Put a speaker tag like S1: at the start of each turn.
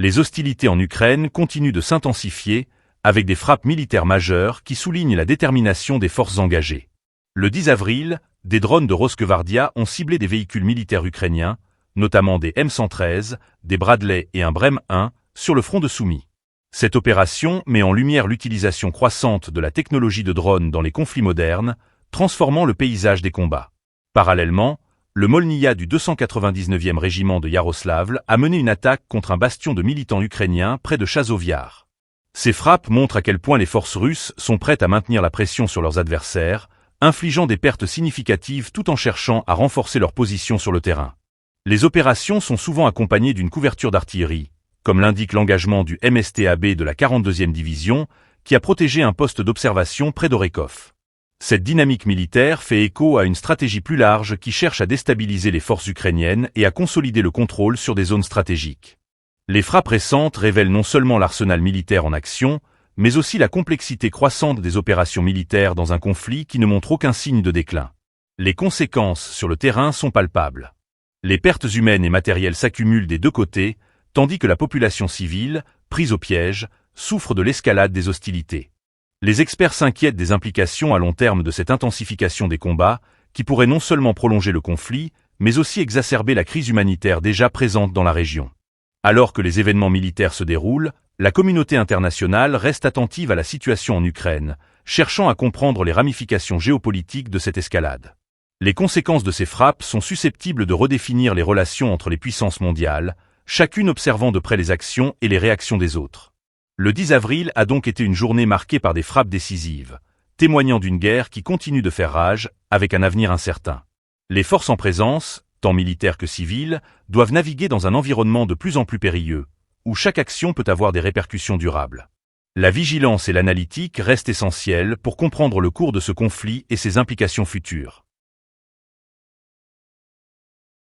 S1: Les hostilités en Ukraine continuent de s'intensifier, avec des frappes militaires majeures qui soulignent la détermination des forces engagées. Le 10 avril, des drones de Rosgvardia ont ciblé des véhicules militaires ukrainiens, notamment des M113, des Bradley et un Brem 1, sur le front de Soumy. Cette opération met en lumière l'utilisation croissante de la technologie de drones dans les conflits modernes, transformant le paysage des combats. Parallèlement, le Molniya du 299e régiment de Yaroslavl a mené une attaque contre un bastion de militants ukrainiens près de Chazovyar. Ces frappes montrent à quel point les forces russes sont prêtes à maintenir la pression sur leurs adversaires, infligeant des pertes significatives tout en cherchant à renforcer leur position sur le terrain. Les opérations sont souvent accompagnées d'une couverture d'artillerie, comme l'indique l'engagement du MSTAB de la 42e division, qui a protégé un poste d'observation près d'Orekov. Cette dynamique militaire fait écho à une stratégie plus large qui cherche à déstabiliser les forces ukrainiennes et à consolider le contrôle sur des zones stratégiques. Les frappes récentes révèlent non seulement l'arsenal militaire en action, mais aussi la complexité croissante des opérations militaires dans un conflit qui ne montre aucun signe de déclin. Les conséquences sur le terrain sont palpables. Les pertes humaines et matérielles s'accumulent des deux côtés, tandis que la population civile, prise au piège, souffre de l'escalade des hostilités. Les experts s'inquiètent des implications à long terme de cette intensification des combats, qui pourrait non seulement prolonger le conflit, mais aussi exacerber la crise humanitaire déjà présente dans la région. Alors que les événements militaires se déroulent, la communauté internationale reste attentive à la situation en Ukraine, cherchant à comprendre les ramifications géopolitiques de cette escalade. Les conséquences de ces frappes sont susceptibles de redéfinir les relations entre les puissances mondiales, chacune observant de près les actions et les réactions des autres. Le 10 avril a donc été une journée marquée par des frappes décisives, témoignant d'une guerre qui continue de faire rage, avec un avenir incertain. Les forces en présence, tant militaires que civiles, doivent naviguer dans un environnement de plus en plus périlleux, où chaque action peut avoir des répercussions durables. La vigilance et l'analytique restent essentielles pour comprendre le cours de ce conflit et ses implications futures.